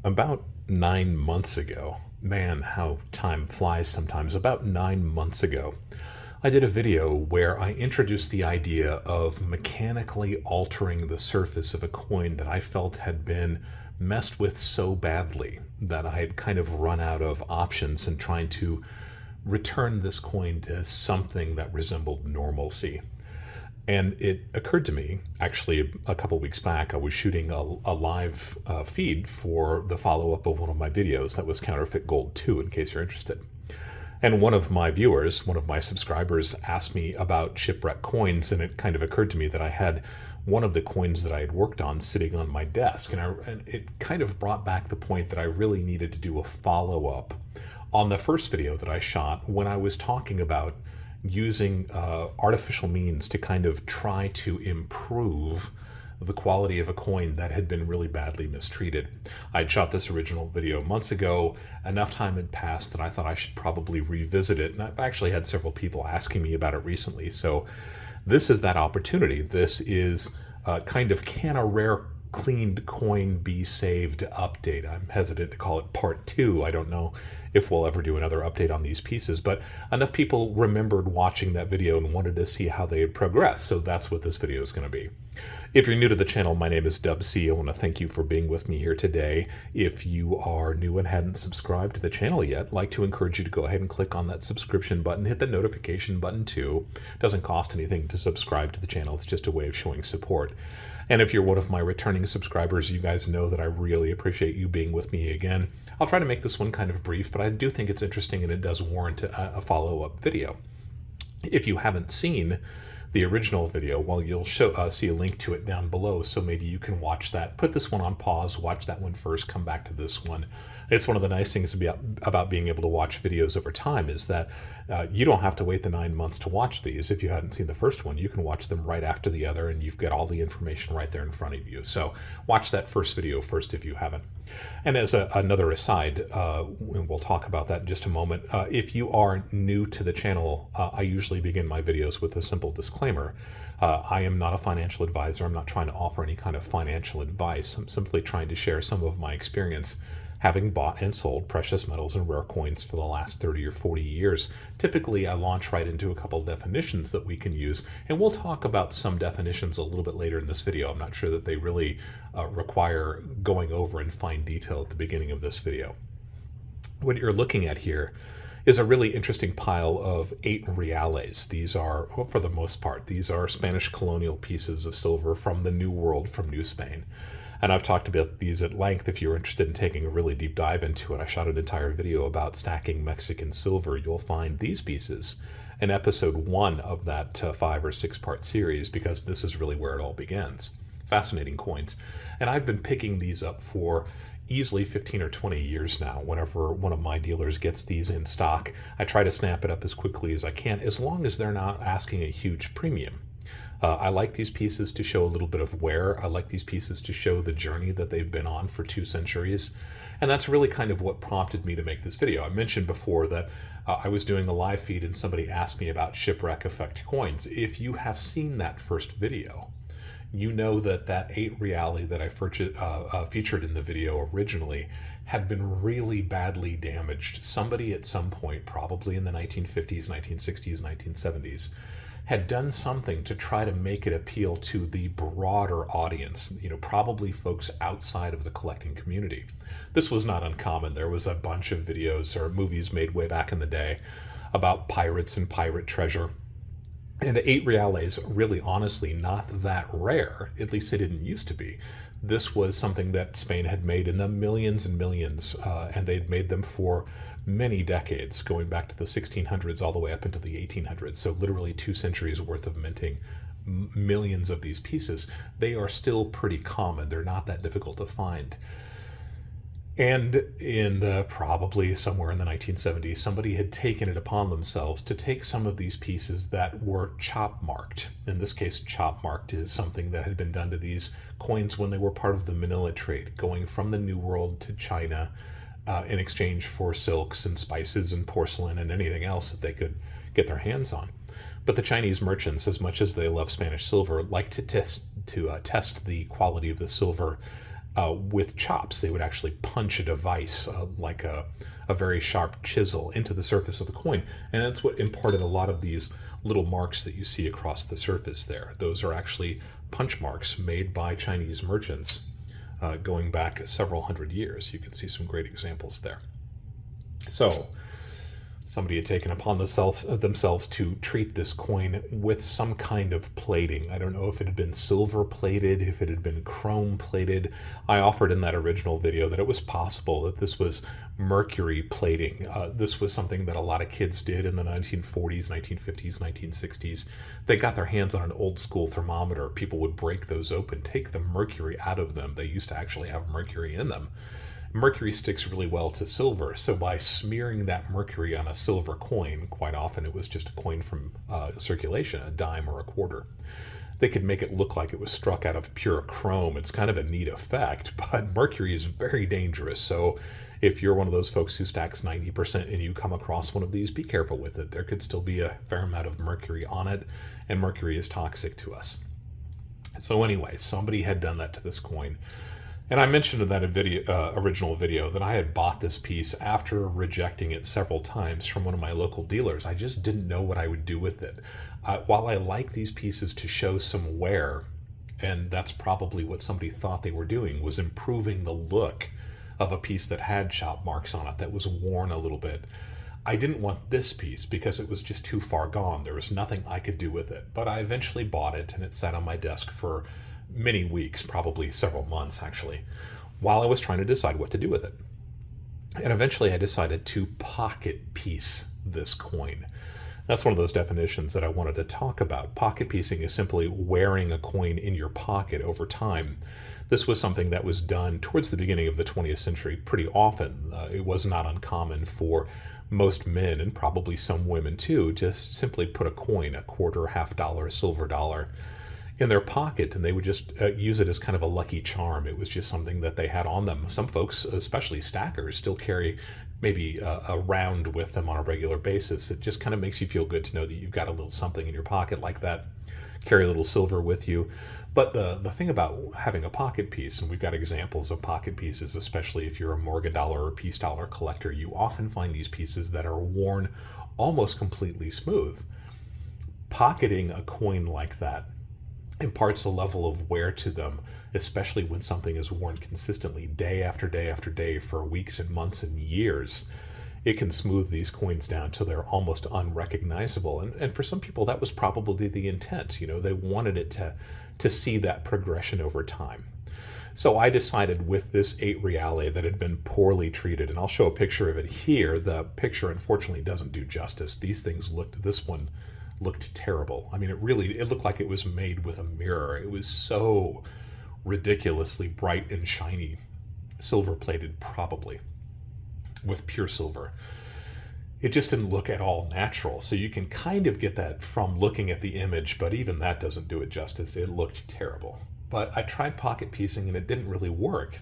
About 9 months ago, man, how time flies sometimes. About 9 months ago, I did a video where I introduced the idea of mechanically altering the surface of a coin that I felt had been messed with so badly that I had kind of run out of options in trying to return this coin to something that resembled normalcy. And it occurred to me, actually, a couple weeks back, I was shooting a live feed for the follow up of one of my videos that was Counterfeit Gold 2, in case you're interested. And one of my viewers, one of my subscribers, asked me about shipwreck coins, and it kind of occurred to me that I had one of the coins that I had worked on sitting on my desk. And it kind of brought back the point that I really needed to do a follow up on the first video that I shot when I was talking about using artificial means to kind of try to improve the quality of a coin that had been really badly mistreated. I'd shot this original video months ago. Enough time had passed that I thought I should probably revisit it, and I've actually had several people asking me about it recently. So this is that opportunity. This is kind of, can a rare cleaned coin be saved update. I'm hesitant to call it part 2. I don't know if we'll ever do another update on these pieces, but enough people remembered watching that video and wanted to see how they had progressed, so that's what this video is going to be. If you're new to the channel, my name is Dub C. I want to thank you for being with me here today. If you are new and hadn't subscribed to the channel yet, I'd like to encourage you to go ahead and click on that subscription button, hit the notification button too. It doesn't cost anything to subscribe to the channel, it's just a way of showing support. And if you're one of my returning subscribers, you guys know that I really appreciate you being with me again. I'll try to make this one kind of brief, but I do think it's interesting and it does warrant a follow-up video. If you haven't seen the original video, well, you'll see a link to it down below, so maybe you can watch that. Put this one on pause, watch that one first, come back to this one. It's one of the nice things about being able to watch videos over time is that you don't have to wait the 9 months to watch these. If you hadn't seen the first one, you can watch them right after the other, and you've got all the information right there in front of you. So watch that first video first if you haven't. And as another aside, we'll talk about that in just a moment. If you are new to the channel, I usually begin my videos with a simple disclaimer. I am not a financial advisor. I'm not trying to offer any kind of financial advice. I'm simply trying to share some of my experience having bought and sold precious metals and rare coins for the last 30 or 40 years. Typically, I launch right into a couple of definitions that we can use, and we'll talk about some definitions a little bit later in this video. I'm not sure that they really require going over in fine detail at the beginning of this video. What you're looking at here is a really interesting pile of 8 reales. These are, well, for the most part, these are Spanish colonial pieces of silver from the New World, from New Spain. And I've talked about these at length. If you're interested in taking a really deep dive into it, I shot an entire video about stacking Mexican silver. You'll find these pieces in episode 1 of that 5 or 6 part series, because this is really where it all begins. Fascinating coins. And I've been picking these up for easily 15 or 20 years now. Whenever one of my dealers gets these in stock, I try to snap it up as quickly as I can, as long as they're not asking a huge premium. I like these pieces to show a little bit of wear. I like these pieces to show the journey that they've been on for 2 centuries. And that's really kind of what prompted me to make this video. I mentioned before that I was doing a live feed and somebody asked me about shipwreck effect coins. If you have seen that first video, you know that that 8 reale that I featured in the video originally had been really badly damaged. Somebody at some point, probably in the 1950s, 1960s, 1970s, had done something to try to make it appeal to the broader audience, probably folks outside of the collecting community. This was not uncommon. There was a bunch of videos or movies made way back in the day about pirates and pirate treasure. And 8 reales, really honestly, not that rare. At least they didn't used to be. This was something that Spain had made in the millions and millions, and they'd made them for many decades, going back to the 1600s all the way up into the 1800s. So literally 2 centuries worth of minting millions of these pieces. They are still pretty common. They're not that difficult to find. And in probably somewhere in the 1970s, somebody had taken it upon themselves to take some of these pieces that were chop marked. In this case, chop marked is something that had been done to these coins when they were part of the Manila trade, going from the New World to China in exchange for silks and spices and porcelain and anything else that they could get their hands on. But the Chinese merchants, as much as they love Spanish silver, like to test the quality of the silver with chops. They would actually punch a device like a very sharp chisel into the surface of the coin. And that's what imparted a lot of these little marks that you see across the surface there. Those are actually punch marks made by Chinese merchants going back several hundred years. You can see some great examples there. So somebody had taken upon themselves to treat this coin with some kind of plating. I don't know if it had been silver plated, if it had been chrome plated. I offered in that original video that it was possible that this was mercury plating. This was something that a lot of kids did in the 1940s, 1950s, 1960s. They got their hands on an old school thermometer. People would break those open, take the mercury out of them. They used to actually have mercury in them. Mercury sticks really well to silver, so by smearing that mercury on a silver coin, quite often it was just a coin from circulation, a dime or a quarter, they could make it look like it was struck out of pure chrome. It's kind of a neat effect, but mercury is very dangerous, so if you're one of those folks who stacks 90% and you come across one of these, be careful with it. There could still be a fair amount of mercury on it, and mercury is toxic to us. So anyway, somebody had done that to this coin. And I mentioned in that original video that I had bought this piece after rejecting it several times from one of my local dealers. I just didn't know what I would do with it. While I like these pieces to show some wear, and that's probably what somebody thought they were doing, was improving the look of a piece that had chop marks on it, that was worn a little bit. I didn't want this piece because it was just too far gone. There was nothing I could do with it. But I eventually bought it, and it sat on my desk for many weeks, probably several months actually, while I was trying to decide what to do with it. And eventually I decided to pocket piece this coin. That's one of those definitions that I wanted to talk about. Pocket piecing is simply wearing a coin in your pocket over time. This was something that was done towards the beginning of the 20th century pretty often. It was not uncommon for most men, and probably some women too, just simply put a coin, a quarter, $50, a silver dollar, in their pocket, and they would just use it as kind of a lucky charm. It was just something that they had on them. Some folks, especially stackers, still carry maybe a round with them on a regular basis. It just kind of makes you feel good to know that you've got a little something in your pocket like that. Carry a little silver with you. But the thing about having a pocket piece, and we've got examples of pocket pieces, especially if you're a Morgan dollar or piece dollar collector, you often find these pieces that are worn almost completely smooth. Pocketing a coin like that imparts a level of wear to them, especially when something is worn consistently day after day after day for weeks and months and years. It can smooth these coins down till they're almost unrecognizable. And for some people, that was probably the intent. You know, they wanted it to see that progression over time. So I decided with this 8 reale that had been poorly treated, and I'll show a picture of it here. The picture unfortunately doesn't do justice. This one looked terrible. I mean, it looked like it was made with a mirror. It was so ridiculously bright and shiny, silver plated probably, with pure silver. It just didn't look at all natural. So you can kind of get that from looking at the image, but even that doesn't do it justice. It looked terrible. But I tried pocket piecing and it didn't really work.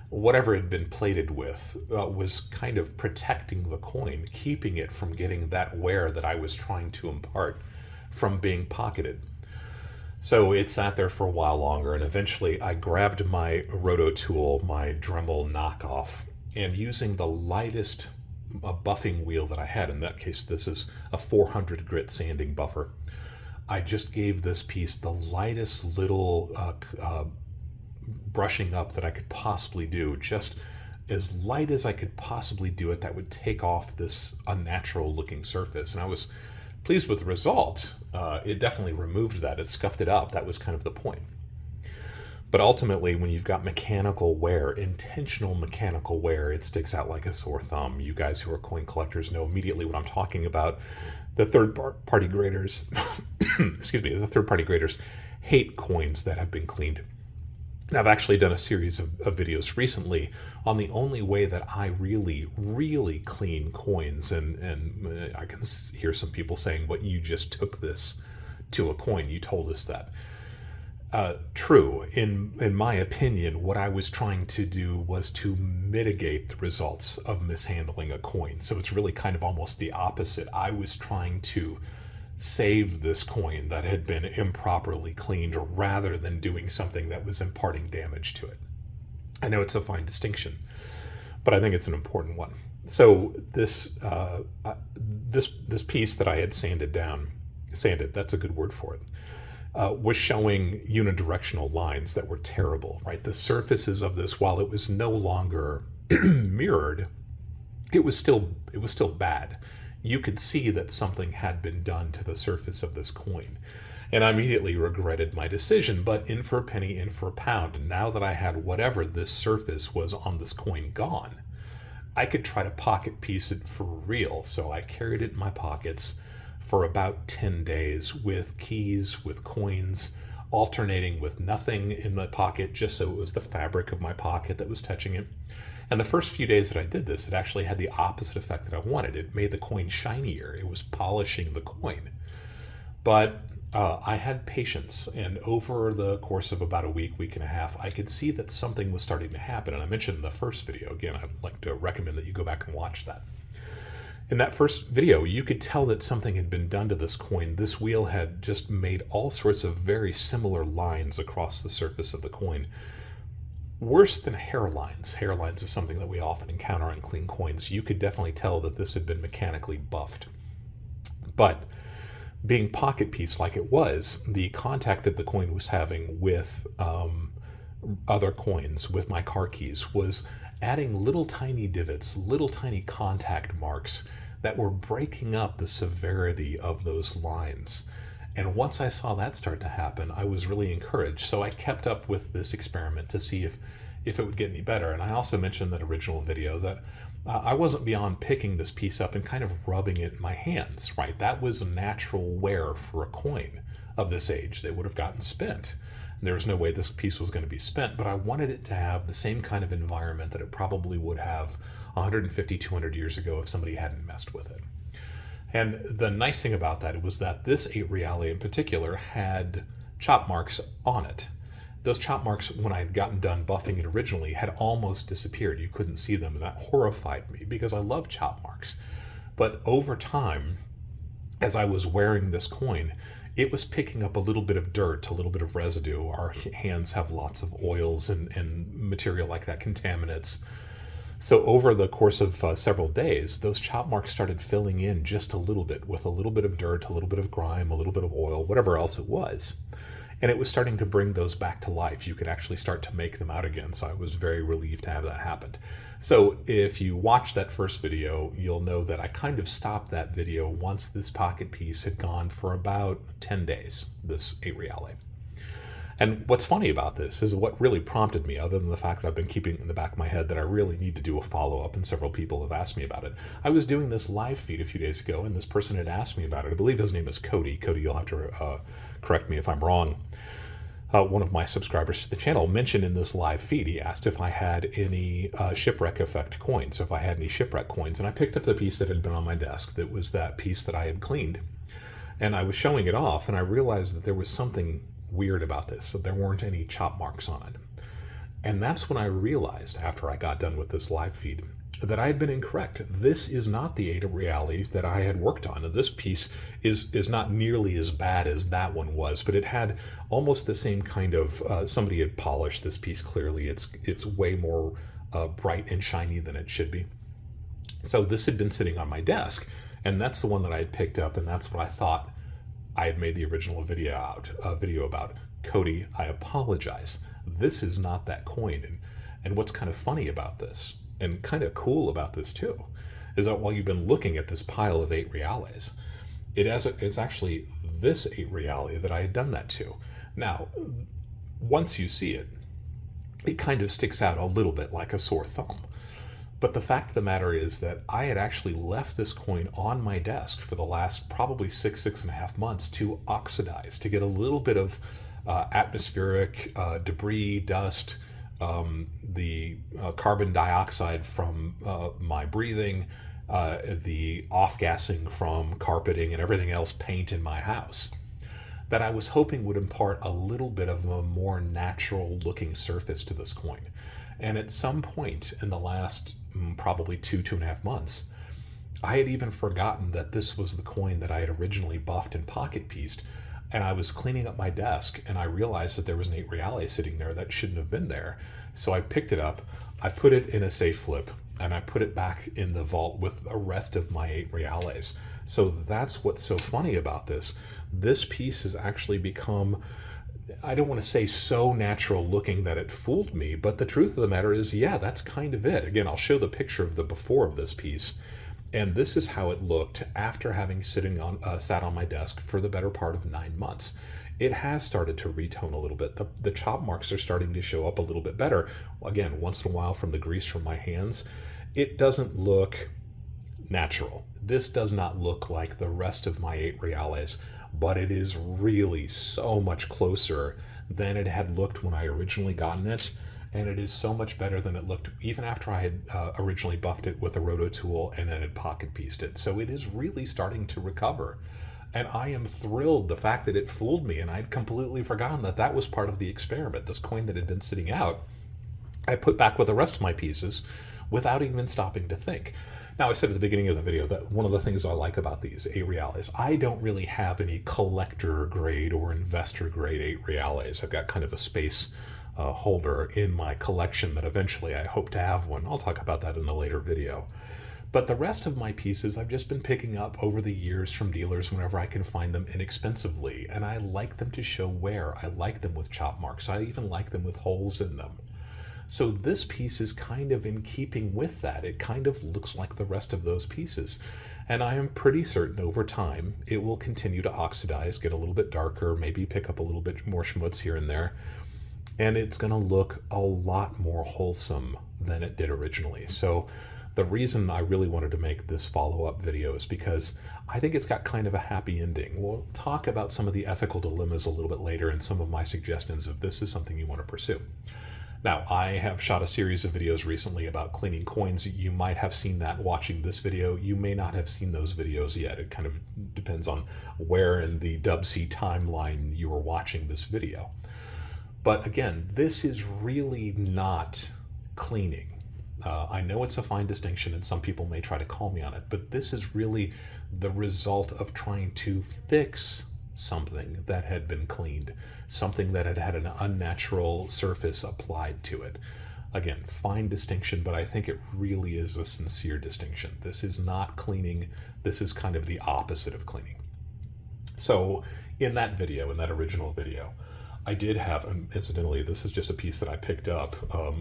Whatever it had been plated with was kind of protecting the coin, keeping it from getting that wear that I was trying to impart from being pocketed. So it sat there for a while longer, and eventually I grabbed my roto tool, my Dremel knockoff, and using the lightest buffing wheel that I had, in that case this is a 400 grit sanding buffer, I just gave this piece the lightest little brushing up that I could possibly do, just as light as I could possibly do it, that would take off this unnatural looking surface. And I was pleased with the result. It definitely removed that. It scuffed it up. That was kind of the point. But ultimately, when you've got mechanical wear, intentional mechanical wear, it sticks out like a sore thumb. You guys who are coin collectors know immediately what I'm talking about. The third-party graders, the third-party graders hate coins that have been cleaned. And I've actually done a series of videos recently on the only way that I really, really clean coins. And I can hear some people saying, "What, you just took this to a coin? You told us that." True. In my opinion, what I was trying to do was to mitigate the results of mishandling a coin. So it's really kind of almost the opposite. I was trying to save this coin that had been improperly cleaned rather than doing something that was imparting damage to it. I know it's a fine distinction, but I think it's an important one. So this piece that I had sanded, that's a good word for it, was showing unidirectional lines that were terrible, right? The surfaces of this, while it was no longer mirrored, it was still bad. You could see that something had been done to the surface of this coin. And I immediately regretted my decision, but in for a penny, in for a pound. And now that I had whatever this surface was on this coin gone, I could try to pocket piece it for real. So I carried it in my pockets for about 10 days with keys, with coins, alternating with nothing in my pocket, just so it was the fabric of my pocket that was touching it. And the first few days that I did this, it actually had the opposite effect that I wanted. It made the coin shinier. It was polishing the coin. But I had patience, and over the course of about a week and a half, I could see that something was starting to happen. And I mentioned in the first video, again, I'd like to recommend that you go back and watch that. In that first video, you could tell that something had been done to this coin. This wheel had just made all sorts of very similar lines across the surface of the coin. Worse than hairlines. Hairlines is something that we often encounter on clean coins. You could definitely tell that this had been mechanically buffed. But being pocket piece like it was, the contact that the coin was having with other coins, with my car keys, was adding little tiny divots, little tiny contact marks that were breaking up the severity of those lines. And once I saw that start to happen, I was really encouraged. So I kept up with this experiment to see if it would get any better. And I also mentioned in that original video that I wasn't beyond picking this piece up and kind of rubbing it in my hands, right? That was a natural wear for a coin of this age. They would have gotten spent. There was no way this piece was going to be spent, but I wanted it to have the same kind of environment that it probably would have 150, 200 years ago if somebody hadn't messed with it. And the nice thing about that was that this 8 Reale in particular had chop marks on it. Those chop marks, when I had gotten done buffing it originally, had almost disappeared. You couldn't see them, and that horrified me because I love chop marks. But over time, as I was wearing this coin, it was picking up a little bit of dirt, a little bit of residue. Our hands have lots of oils and material like that, contaminants. So over the course of several days, those chop marks started filling in just a little bit with a little bit of dirt, a little bit of grime, a little bit of oil, whatever else it was. And it was starting to bring those back to life. You could actually start to make them out again. So I was very relieved to have that happen. So if you watch that first video, you'll know that I kind of stopped that video once this pocket piece had gone for about 10 days, this 8 Reale. And what's funny about this is what really prompted me, other than the fact that I've been keeping in the back of my head that I really need to do a follow-up, and several people have asked me about it. I was doing this live feed a few days ago, and this person had asked me about it. I believe his name is Cody. Cody, you'll have to correct me if I'm wrong. One of my subscribers to the channel mentioned in this live feed, he asked if I had any shipwreck effect coins, if I had any shipwreck coins. And I picked up the piece that had been on my desk that was that piece that I had cleaned. And I was showing it off, and I realized that there was something weird about this, so there weren't any chop marks on it. And that's when I realized, after I got done with this live feed, that I had been incorrect. This is not the 8 Reale that I had worked on. And this piece is not nearly as bad as that one was, but it had almost the same kind of, somebody had polished this piece clearly. It's way more bright and shiny than it should be. So this had been sitting on my desk, and that's the one that I had picked up, and that's what I thought I had made the original video about. Cody, I apologize. This is not that coin. And what's kind of funny about this, and kind of cool about this too, is that while you've been looking at this pile of 8 Reales, it's actually this 8 Reale that I had done that to. Now, once you see it, it kind of sticks out a little bit like a sore thumb. But the fact of the matter is that I had actually left this coin on my desk for the last probably 6.5 months to oxidize, to get a little bit of atmospheric debris, dust, the carbon dioxide from my breathing, the off-gassing from carpeting and everything else, paint in my house, that I was hoping would impart a little bit of a more natural looking surface to this coin. And at some point in the last probably 2.5 months, I had even forgotten that this was the coin that I had originally buffed and pocket pieced. And I was cleaning up my desk and I realized that there was an 8 reale sitting there that shouldn't have been there. So I picked it up, I put it in a safe flip, and I put it back in the vault with the rest of my 8 reales. So that's what's so funny about this. This piece has actually become, I don't want to say so natural looking that it fooled me, but the truth of the matter is, yeah, that's kind of it. Again, I'll show the picture of the before of this piece. And this is how it looked after having sat on my desk for the better part of 9 months. It has started to retone a little bit. The chop marks are starting to show up a little bit better. Again, once in a while from the grease from my hands. It doesn't look natural. This does not look like the rest of my 8 reales, but it is really so much closer than it had looked when I originally gotten it. And it is so much better than it looked even after I had originally buffed it with a roto tool and then had pocket pieced it. So it is really starting to recover. And I am thrilled the fact that it fooled me, and I'd completely forgotten that that was part of the experiment. This coin that had been sitting out, I put back with the rest of my pieces without even stopping to think. Now, I said at the beginning of the video that one of the things I like about these 8 reales, I don't really have any collector grade or investor grade 8 reales. I've got kind of a space holder in my collection that eventually I hope to have one. I'll talk about that in a later video. But the rest of my pieces I've just been picking up over the years from dealers whenever I can find them inexpensively, and I like them to show wear. I like them with chop marks. I even like them with holes in them. So this piece is kind of in keeping with that. It kind of looks like the rest of those pieces. And I am pretty certain over time it will continue to oxidize, get a little bit darker, maybe pick up a little bit more schmutz here and there. And it's going to look a lot more wholesome than it did originally. So the reason I really wanted to make this follow-up video is because I think it's got kind of a happy ending. We'll talk about some of the ethical dilemmas a little bit later and some of my suggestions if this is something you want to pursue. Now, I have shot a series of videos recently about cleaning coins. You might have seen that watching this video. You may not have seen those videos yet. It kind of depends on where in the Dubsy timeline you are watching this video. But again, this is really not cleaning. I know it's a fine distinction and some people may try to call me on it, but this is really the result of trying to fix something that had been cleaned, something that had had an unnatural surface applied to it. Again, fine distinction, but I think it really is a sincere distinction. This is not cleaning. This is kind of the opposite of cleaning. So in that video, in that original video, I did have, and incidentally, this is just a piece that I picked up a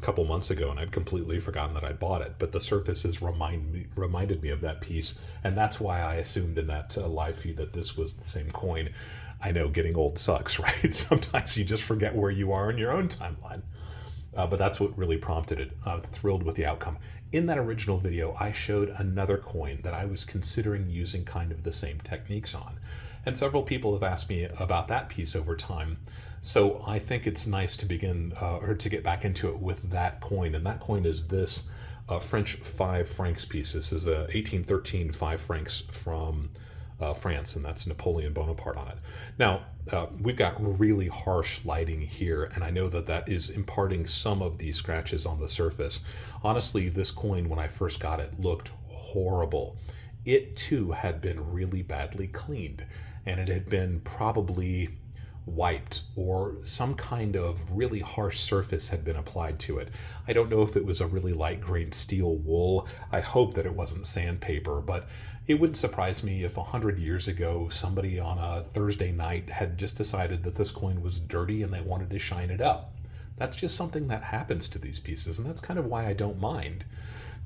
couple months ago, and I'd completely forgotten that I bought it, but the surfaces reminded me of that piece, and that's why I assumed in that live feed that this was the same coin. I know, getting old sucks, right? Sometimes you just forget where you are in your own timeline. But that's what really prompted it. I'm thrilled with the outcome. In that original video, I showed another coin that I was considering using kind of the same techniques on. And several people have asked me about that piece over time. So I think it's nice to begin, or to get back into it with that coin. And that coin is this French 5 francs piece. This is a 1813 5 francs from France, and that's Napoleon Bonaparte on it. Now, we've got really harsh lighting here, and I know that that is imparting some of these scratches on the surface. Honestly, this coin, when I first got it, looked horrible. It too had been really badly cleaned, and it had been probably wiped, or some kind of really harsh surface had been applied to it. I don't know if it was a really light grained steel wool. I hope that it wasn't sandpaper, but it wouldn't surprise me if 100 years ago somebody on a Thursday night had just decided that this coin was dirty and they wanted to shine it up. That's just something that happens to these pieces, and that's kind of why I don't mind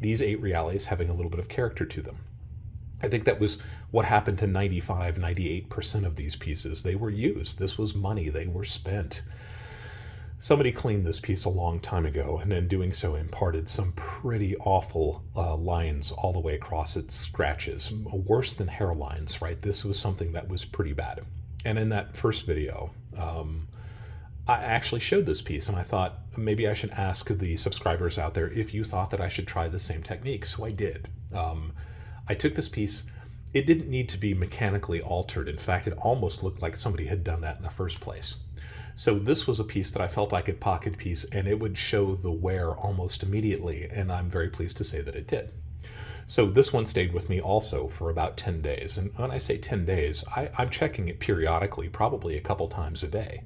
these 8 reales having a little bit of character to them. I think that was what happened to 95, 98% of these pieces. They were used. This was money. They were spent. Somebody cleaned this piece a long time ago, and in doing so imparted some pretty awful lines all the way across its scratches. Worse than hairlines, right? This was something that was pretty bad. And in that first video, I actually showed this piece, and I thought maybe I should ask the subscribers out there if you thought that I should try the same technique. So I did. I took this piece. It didn't need to be mechanically altered. In fact, it almost looked like somebody had done that in the first place. So this was a piece that I felt I could pocket piece, and it would show the wear almost immediately, and I'm very pleased to say that it did. So this one stayed with me also for about 10 days. And when I say 10 days, I'm checking it periodically, probably a couple times a day.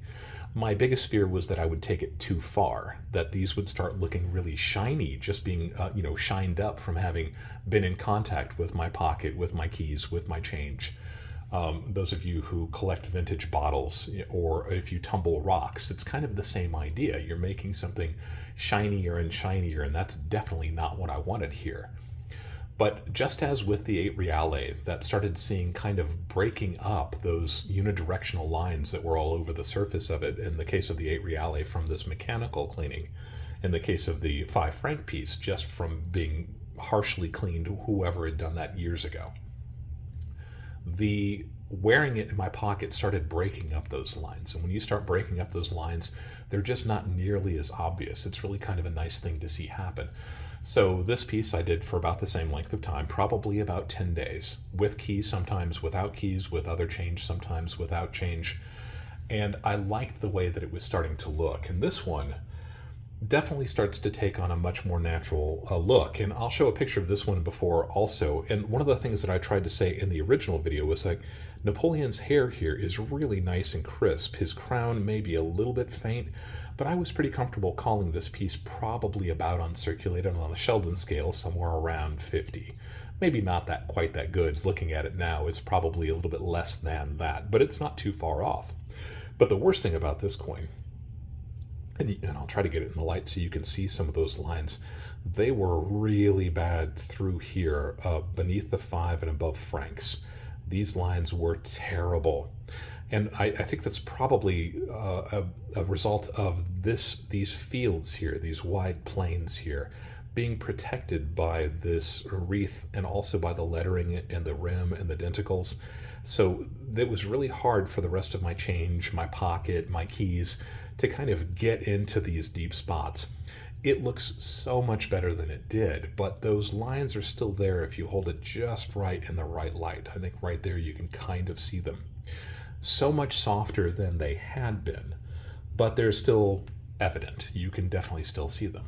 My biggest fear was that I would take it too far, that these would start looking really shiny, just being, shined up from having been in contact with my pocket, with my keys, with my change. Those of you who collect vintage bottles, or if you tumble rocks, it's kind of the same idea. You're making something shinier and shinier, and that's definitely not what I wanted here. But just as with the 8 Reale, that started seeing kind of breaking up those unidirectional lines that were all over the surface of it, in the case of the 8 Reale from this mechanical cleaning, in the case of the 5 franc piece, just from being harshly cleaned, whoever had done that years ago. The wearing it in my pocket started breaking up those lines. And when you start breaking up those lines, they're just not nearly as obvious. It's really kind of a nice thing to see happen. So this piece I did for about the same length of time, probably about 10 days, with keys, sometimes without keys, with other change, sometimes without change. And I liked the way that it was starting to look. And this one definitely starts to take on a much more natural look. And I'll show a picture of this one before also. And one of the things that I tried to say in the original video was like, Napoleon's hair here is really nice and crisp. His crown may be a little bit faint, but I was pretty comfortable calling this piece probably about uncirculated on a Sheldon scale, somewhere around 50. Maybe not that quite that good. Looking at it now, it's probably a little bit less than that, but it's not too far off. But the worst thing about this coin, and I'll try to get it in the light so you can see some of those lines, they were really bad through here, beneath the 5 and above francs. These lines were terrible. And I think that's probably a result of these fields here, these wide plains here, being protected by this wreath and also by the lettering and the rim and the denticles. So it was really hard for the rest of my change, my pocket, my keys, to kind of get into these deep spots. It looks so much better than it did, but those lines are still there if you hold it just right in the right light. I think right there you can kind of see them. So much softer than they had been, but they're still evident. You can definitely still see them.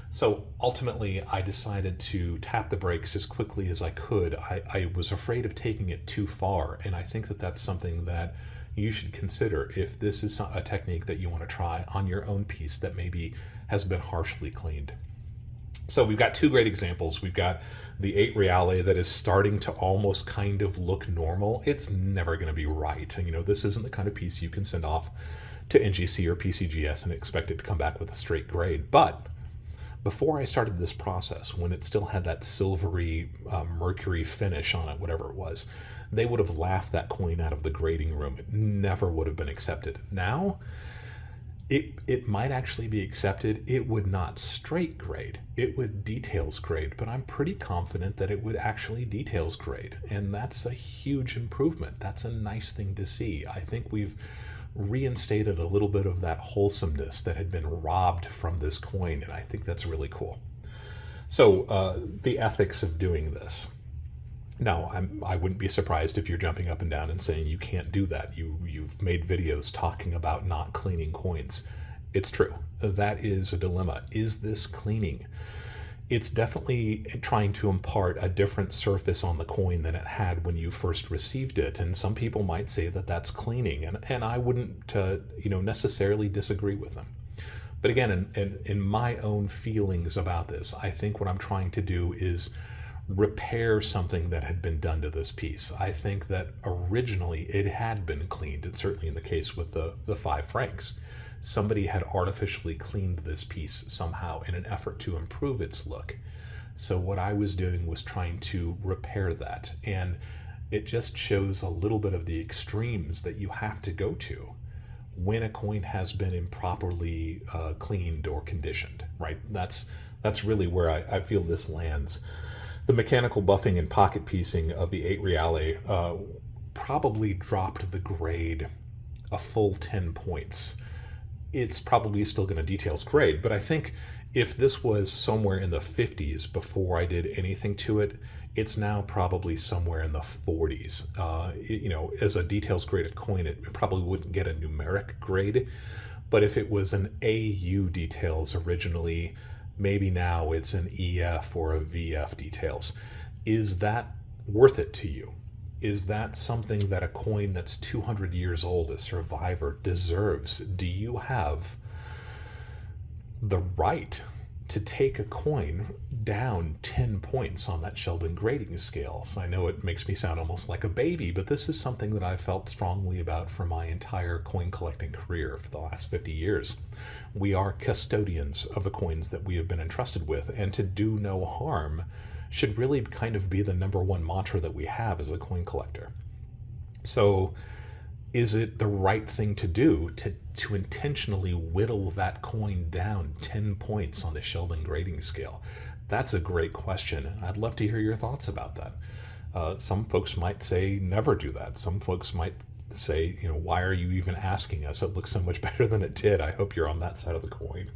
So ultimately, I decided to tap the brakes as quickly as I could. I was afraid of taking it too far, and I think that that's something that you should consider if this is a technique that you want to try on your own piece that maybe has been harshly cleaned. So we've got 2 great examples. We've got the 8 Reale that is starting to almost kind of look normal. It's never going to be right. And this isn't the kind of piece you can send off to NGC or PCGS and expect it to come back with a straight grade. But before I started this process, when it still had that silvery mercury finish on it, whatever it was, they would have laughed that coin out of the grading room. It never would have been accepted. Now, it might actually be accepted. It would not straight grade. It would details grade, but I'm pretty confident that it would actually details grade. And that's a huge improvement. That's a nice thing to see. I think we've reinstated a little bit of that wholesomeness that had been robbed from this coin, and I think that's really cool. So the ethics of doing this. Now, I wouldn't be surprised if you're jumping up and down and saying you can't do that. You've made videos talking about not cleaning coins. It's true. That is a dilemma. Is this cleaning? It's definitely trying to impart a different surface on the coin than it had when you first received it. And some people might say that that's cleaning, and I wouldn't necessarily disagree with them. But again, in my own feelings about this, I think what I'm trying to do is repair something that had been done to this piece. I think that originally it had been cleaned, and certainly in the case with the 5 francs. Somebody had artificially cleaned this piece somehow in an effort to improve its look. So what I was doing was trying to repair that, and it just shows a little bit of the extremes that you have to go to when a coin has been improperly cleaned or conditioned, right? That's really where I feel this lands. The mechanical buffing and pocket piecing of the 8 Reale probably dropped the grade a full 10 points. It's probably still going to details grade, but I think if this was somewhere in the 50s before I did anything to it, it's now probably somewhere in the 40s. As a details graded coin, it probably wouldn't get a numeric grade, but if it was an AU details originally, maybe now it's an EF or a VF details. Is that worth it to you? Is that something that a coin that's 200 years old, a survivor, deserves? Do you have the right to take a coin down 10 points on that Sheldon grading scale? So I know it makes me sound almost like a baby, but this is something that I've felt strongly about for my entire coin collecting career for the last 50 years. We are custodians of the coins that we have been entrusted with, and to do no harm should really kind of be the number one mantra that we have as a coin collector. So is it the right thing to do to intentionally whittle that coin down 10 points on the Sheldon grading scale? That's a great question. I'd love to hear your thoughts about that. Some folks might say never do that. Some folks might say, why are you even asking us? It looks so much better than it did. I hope you're on that side of the coin.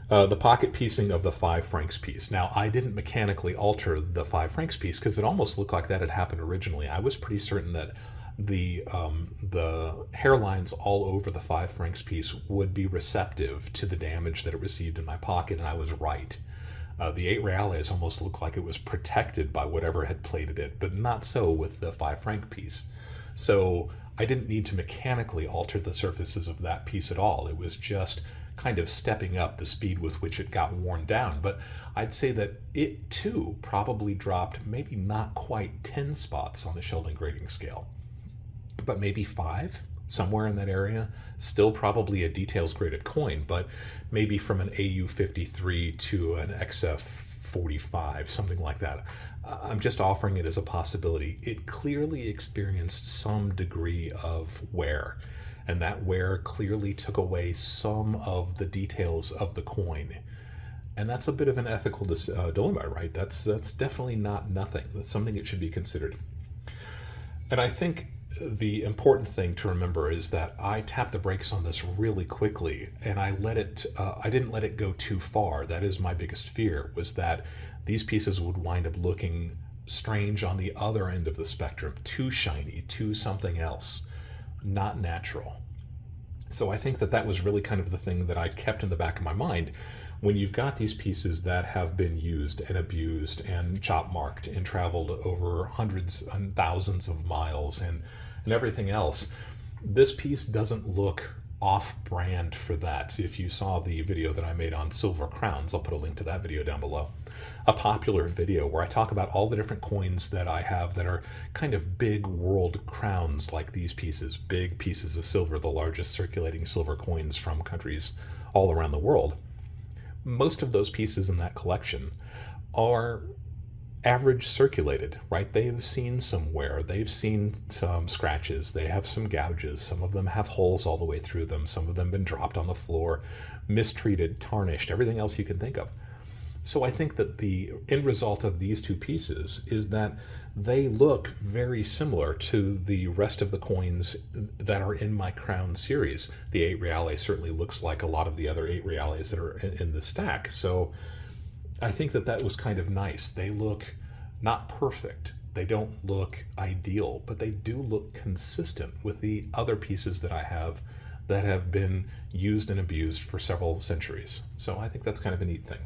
The pocket piecing of the 5 francs piece. Now, I didn't mechanically alter the 5 francs piece because it almost looked like that had happened originally. I was pretty certain that the hairlines all over the 5 francs piece would be receptive to the damage that it received in my pocket, and I was right. The 8 reales almost looked like it was protected by whatever had plated it, but not so with the 5 franc piece. So I didn't need to mechanically alter the surfaces of that piece at all. It was just kind of stepping up the speed with which it got worn down. But I'd say that it too probably dropped maybe not quite 10 spots on the Sheldon grading scale, but maybe 5, somewhere in that area. Still probably a details graded coin, but maybe from an AU53 to an XF45, something like that. I'm just offering it as a possibility. It clearly experienced some degree of wear, and that wear clearly took away some of the details of the coin. And that's a bit of an ethical dilemma, right? That's definitely not nothing. That's something that should be considered. And I think the important thing to remember is that I tapped the brakes on this really quickly, and I didn't let it go too far. That is my biggest fear, was that these pieces would wind up looking strange on the other end of the spectrum, too shiny, too something else, not natural. So I think that was really kind of the thing that I kept in the back of my mind. When you've got these pieces that have been used and abused and chop marked and traveled over hundreds and thousands of miles and everything else, this piece doesn't look off-brand for that. If you saw the video that I made on silver crowns, I'll put a link to that video down below. A popular video where I talk about all the different coins that I have that are kind of big world crowns like these pieces, big pieces of silver, the largest circulating silver coins from countries all around the world. Most of those pieces in that collection are average circulated, right? They've seen some wear, they've seen some scratches, they have some gouges, some of them have holes all the way through them, some of them been dropped on the floor, mistreated, tarnished, everything else you can think of. So I think that the end result of these two pieces is that they look very similar to the rest of the coins that are in my crown series. The 8 reale certainly looks like a lot of the other 8 reales that are in the stack. So I think that was kind of nice. They look not perfect. They don't look ideal, but they do look consistent with the other pieces that I have that have been used and abused for several centuries. So I think that's kind of a neat thing.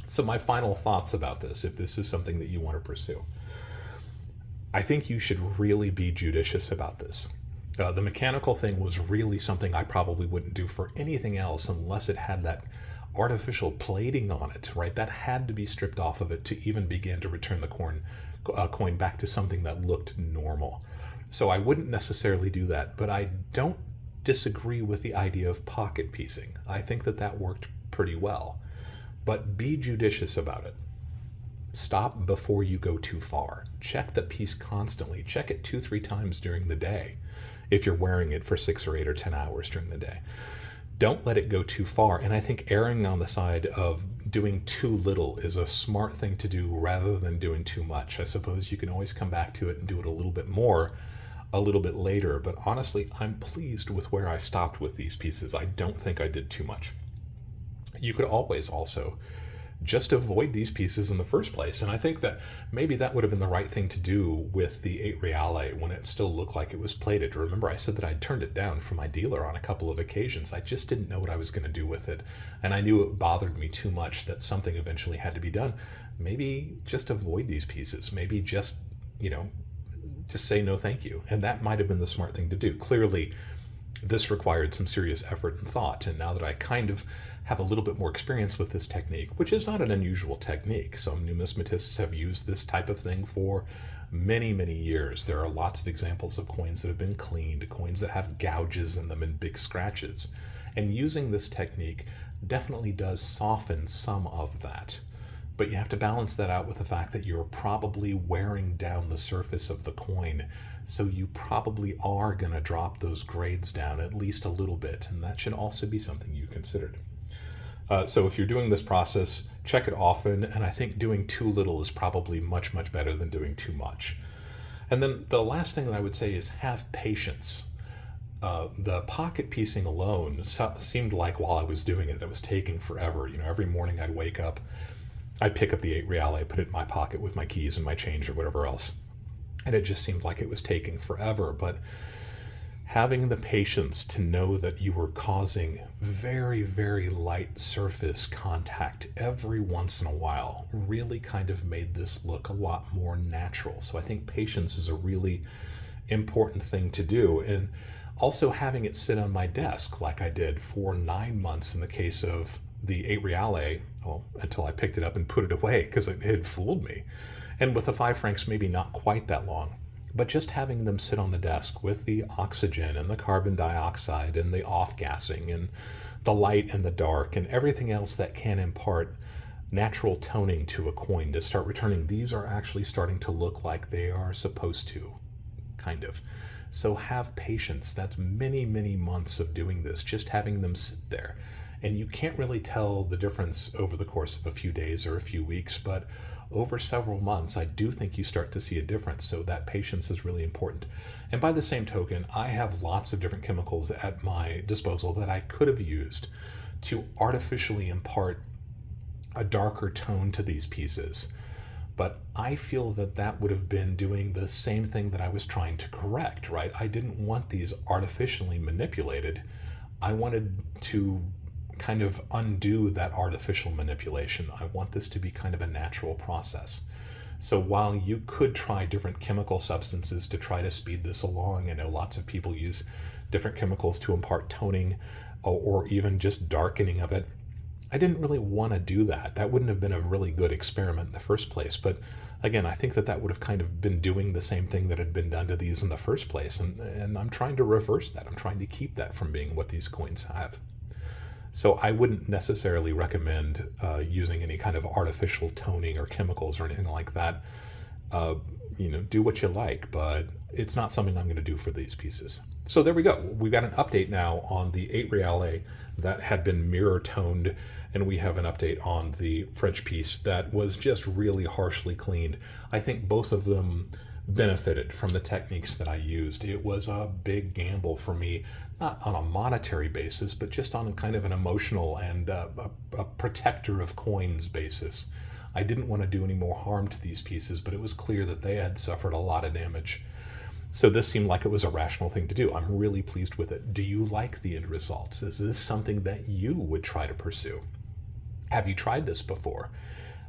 So my final thoughts about this, if this is something that you want to pursue, I think you should really be judicious about this. The mechanical thing was really something I probably wouldn't do for anything else unless it had that artificial plating on it, right? That had to be stripped off of it to even begin to return the coin back to something that looked normal. So I wouldn't necessarily do that, but I don't disagree with the idea of pocket piecing. I think that worked pretty well, but be judicious about it. Stop before you go too far. Check the piece constantly. Check it 2-3 times during the day if you're wearing it for 6 or 8 or 10 hours during the day. Don't let it go too far. And I think erring on the side of doing too little is a smart thing to do rather than doing too much. I suppose you can always come back to it and do it a little bit more a little bit later. But honestly, I'm pleased with where I stopped with these pieces. I don't think I did too much. You could always also just avoid these pieces in the first place. And I think that maybe that would have been the right thing to do with the 8 Reale when it still looked like it was plated. Remember, I said that I'd turned it down from my dealer on a couple of occasions. I just didn't know what I was going to do with it. And I knew it bothered me too much that something eventually had to be done. Maybe just avoid these pieces. Maybe just, just say no thank you. And that might have been the smart thing to do. Clearly, this required some serious effort and thought. And now that I kind of have a little bit more experience with this technique, which is not an unusual technique. Some numismatists have used this type of thing for many, many years. There are lots of examples of coins that have been cleaned, coins that have gouges in them and big scratches. And using this technique definitely does soften some of that. But you have to balance that out with the fact that you're probably wearing down the surface of the coin. So you probably are going to drop those grades down at least a little bit. And that should also be something you considered. So if you're doing this process, check it often. And I think doing too little is probably much, much better than doing too much. And then the last thing that I would say is have patience. The pocket piecing alone seemed like while I was doing it, it was taking forever. Every morning I'd wake up, I'd pick up the 8 Reale, I put it in my pocket with my keys and my change or whatever else. And it just seemed like it was taking forever. But having the patience to know that you were causing very, very light surface contact every once in a while really kind of made this look a lot more natural. So I think patience is a really important thing to do. And also having it sit on my desk like I did for 9 months in the case of the 8 Reale, until I picked it up and put it away because it had fooled me. And with the 5 francs, maybe not quite that long. But just having them sit on the desk with the oxygen and the carbon dioxide and the off-gassing and the light and the dark and everything else that can impart natural toning to a coin to start returning, these are actually starting to look like they are supposed to, kind of. So have patience. That's many, many months of doing this, just having them sit there. And you can't really tell the difference over the course of a few days or a few weeks, but over several months, I do think you start to see a difference. So that patience is really important. And by the same token, I have lots of different chemicals at my disposal that I could have used to artificially impart a darker tone to these pieces. But I feel that that would have been doing the same thing that I was trying to correct, right? I didn't want these artificially manipulated. I wanted to kind of undo that artificial manipulation. I want this to be kind of a natural process. So while you could try different chemical substances to try to speed this along, I know lots of people use different chemicals to impart toning or even just darkening of it. I didn't really want to do that. That wouldn't have been a really good experiment in the first place. But again, I think that that would have kind of been doing the same thing that had been done to these in the first place. And I'm trying to reverse that. I'm trying to keep that from being what these coins have. So I wouldn't necessarily recommend using any kind of artificial toning or chemicals or anything like that. Do what you like, but it's not something I'm going to do for these pieces. So there we go. We've got an update now on the 8 Reale that had been mirror toned, and we have an update on the French piece that was just really harshly cleaned. I think both of them benefited from the techniques that I used. It was a big gamble for me, not on a monetary basis, but just on kind of an emotional and a protector of coins basis. I didn't want to do any more harm to these pieces, but it was clear that they had suffered a lot of damage. So this seemed like it was a rational thing to do. I'm really pleased with it. Do you like the end results? Is this something that you would try to pursue? Have you tried this before?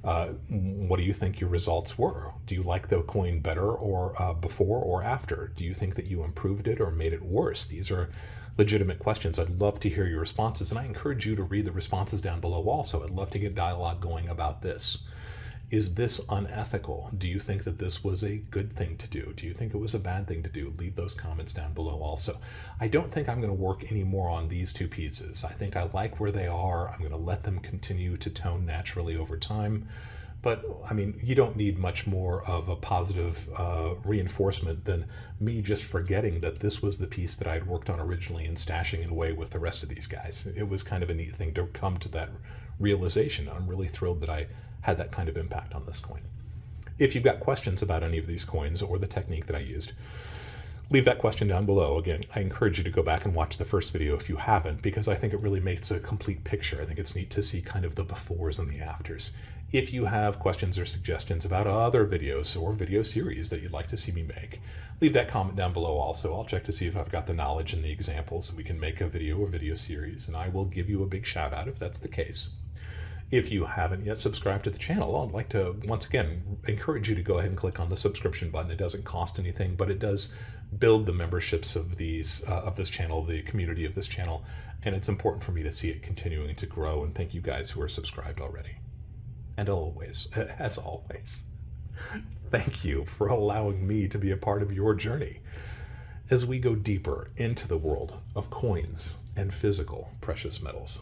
What do you think your results were? Do you like the coin better or before or after? Do you think that you improved it or made it worse? These are legitimate questions. I'd love to hear your responses, and I encourage you to read the responses down below also. I'd love to get dialogue going about this. Is this unethical? Do you think that this was a good thing to do? Do you think it was a bad thing to do? Leave those comments down below also. I don't think I'm going to work any more on these two pieces. I think I like where they are. I'm going to let them continue to tone naturally over time. But, I mean, you don't need much more of a positive reinforcement than me just forgetting that this was the piece that I had worked on originally and stashing it away with the rest of these guys. It was kind of a neat thing to come to that realization. I'm really thrilled that I had that kind of impact on this coin. If you've got questions about any of these coins or the technique that I used, leave that question down below. Again, I encourage you to go back and watch the first video if you haven't, because I think it really makes a complete picture. I think it's neat to see kind of the befores and the afters. If you have questions or suggestions about other videos or video series that you'd like to see me make, leave that comment down below also. I'll check to see if I've got the knowledge and the examples and we can make a video or video series, and I will give you a big shout out if that's the case. If you haven't yet subscribed to the channel, I'd like to, once again, encourage you to go ahead and click on the subscription button. It doesn't cost anything, but it does build the memberships of these of this channel, the community of this channel, and it's important for me to see it continuing to grow, and thank you guys who are subscribed already. And always, as always, thank you for allowing me to be a part of your journey as we go deeper into the world of coins and physical precious metals.